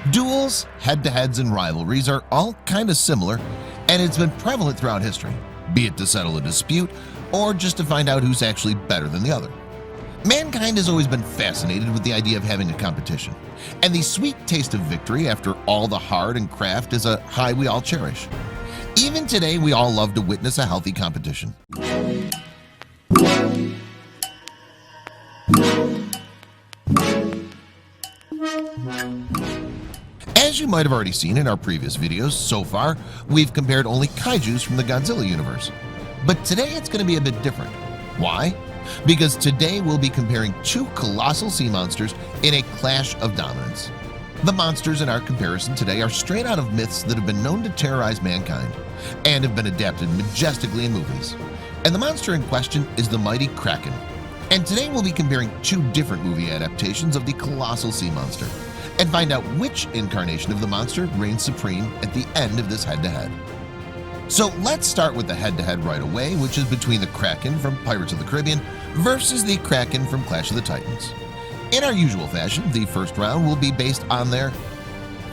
Duels, head-to-heads, and rivalries are all kind of similar, and it's been prevalent throughout history, be it to settle a dispute or just to find out who's actually better than the other. Mankind has always been fascinated with the idea of having a competition, and the sweet taste of victory after all the hard and craft is a high we all cherish. Even today, we all love to witness a healthy competition. As you might have already seen in our previous videos, so far we've compared only Kaijus from the Godzilla universe. But today it's going to be a bit different. Why? Because today we'll be comparing two colossal sea monsters in a clash of dominance. The monsters in our comparison today are straight out of myths that have been known to terrorize mankind and have been adapted majestically in movies. And the monster in question is the mighty Kraken. And today we'll be comparing two different movie adaptations of the colossal sea monster and find out which incarnation of the monster reigns supreme at the end of this head-to-head. So let's start with the head-to-head right away, which is between the Kraken from Pirates of the Caribbean versus the Kraken from Clash of the Titans. In our usual fashion, the first round will be based on their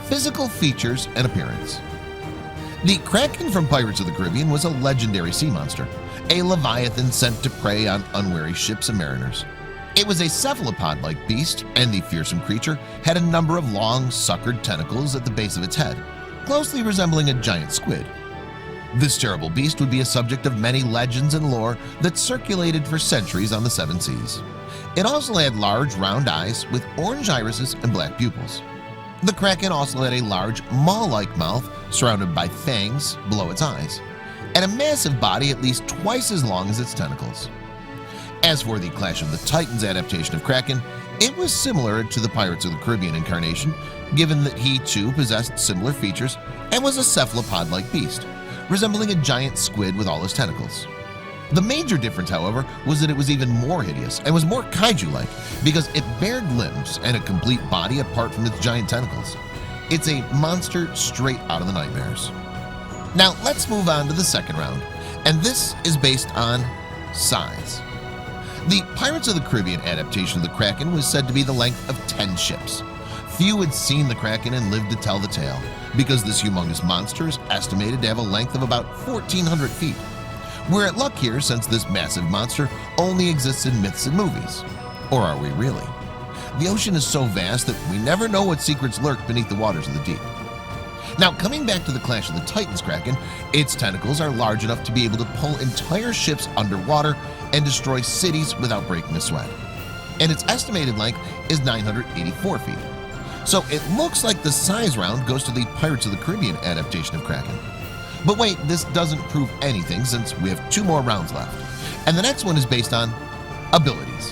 physical features and appearance. The Kraken from Pirates of the Caribbean was a legendary sea monster, a leviathan sent to prey on unwary ships and mariners. It was a cephalopod-like beast, and the fearsome creature had a number of long, suckered tentacles at the base of its head, closely resembling a giant squid. This terrible beast would be a subject of many legends and lore that circulated for centuries on the seven seas. It also had large, round eyes with orange irises and black pupils. The Kraken also had a large, maw-like mouth surrounded by fangs below its eyes, and a massive body at least twice as long as its tentacles. As for the Clash of the Titans adaptation of Kraken, it was similar to the Pirates of the Caribbean incarnation, given that he too possessed similar features and was a cephalopod-like beast, resembling a giant squid with all his tentacles. The major difference, however, was that it was even more hideous and was more kaiju-like because it bared limbs and a complete body apart from its giant tentacles. It's a monster straight out of the nightmares. Now let's move on to the second round, and this is based on size. The Pirates of the Caribbean adaptation of the Kraken was said to be the length of 10 ships. Few had seen the Kraken and lived to tell the tale, because this humongous monster is estimated to have a length of about 1,400 feet. We're at luck here since this massive monster only exists in myths and movies. Or are we really? The ocean is so vast that we never know what secrets lurk beneath the waters of the deep. Now, coming back to the Clash of the Titans Kraken, its tentacles are large enough to be able to pull entire ships underwater and destroy cities without breaking a sweat. And its estimated length is 984 feet. So it looks like the size round goes to the Pirates of the Caribbean adaptation of Kraken. But wait, this doesn't prove anything since we have two more rounds left. And the next one is based on abilities.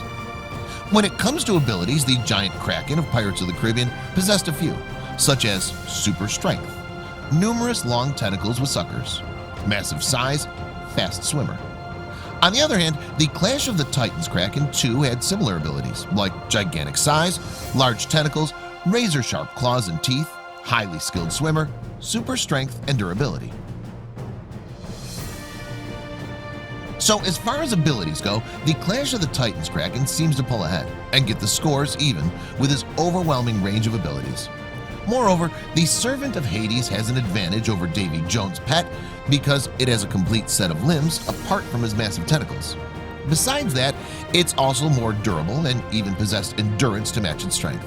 When it comes to abilities, the giant Kraken of Pirates of the Caribbean possessed a few, such as super strength, numerous long tentacles with suckers, massive size, fast swimmer. On the other hand, the Clash of the Titans Kraken too had similar abilities, like gigantic size, large tentacles, razor-sharp claws and teeth, highly skilled swimmer, super strength, and durability. So as far as abilities go, the Clash of the Titans Kraken seems to pull ahead and get the scores even with his overwhelming range of abilities. Moreover, the Servant of Hades has an advantage over Davy Jones' pet because it has a complete set of limbs apart from his massive tentacles. Besides that, it's also more durable and even possessed endurance to match its strength.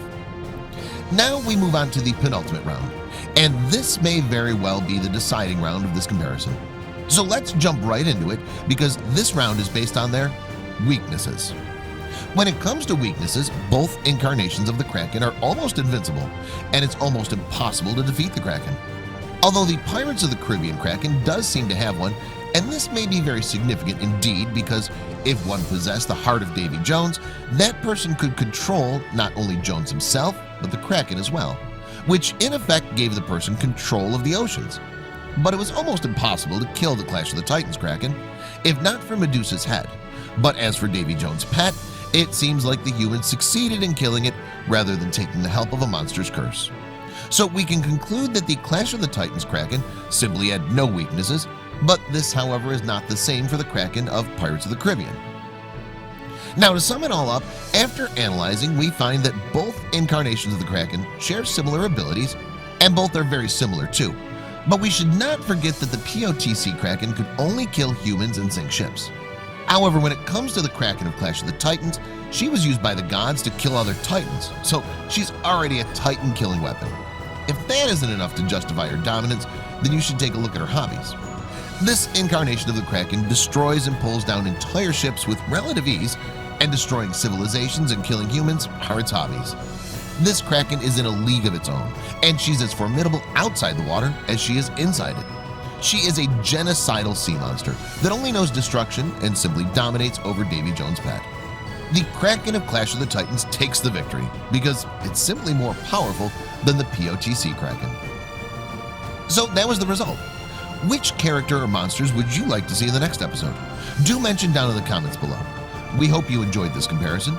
Now we move on to the penultimate round, and this may very well be the deciding round of this comparison. So let's jump right into it because this round is based on their weaknesses. When it comes to weaknesses, both incarnations of the Kraken are almost invincible, and it's almost impossible to defeat the Kraken. Although the Pirates of the Caribbean Kraken does seem to have one, and this may be very significant indeed because if one possessed the heart of Davy Jones, that person could control not only Jones himself, but the Kraken as well, which in effect gave the person control of the oceans. But it was almost impossible to kill the Clash of the Titans Kraken, if not for Medusa's head. But as for Davy Jones' pet, it seems like the humans succeeded in killing it rather than taking the help of a monster's curse. So we can conclude that the Clash of the Titans Kraken simply had no weaknesses, but this however is not the same for the Kraken of Pirates of the Caribbean. Now, to sum it all up, after analyzing, we find that both incarnations of the Kraken share similar abilities, and both are very similar too. But we should not forget that the POTC Kraken could only kill humans and sink ships. However, when it comes to the Kraken of Clash of the Titans, she was used by the gods to kill other Titans, so she's already a Titan killing weapon. If that isn't enough to justify her dominance, then you should take a look at her hobbies. This incarnation of the Kraken destroys and pulls down entire ships with relative ease, and destroying civilizations and killing humans are its hobbies. This Kraken is in a league of its own, and she's as formidable outside the water as she is inside it. She is a genocidal sea monster that only knows destruction and simply dominates over Davy Jones' pet. The Kraken of Clash of the Titans takes the victory because it's simply more powerful than the POTC Kraken. So that was the result. Which character or monsters would you like to see in the next episode? Do mention down in the comments below. We hope you enjoyed this comparison.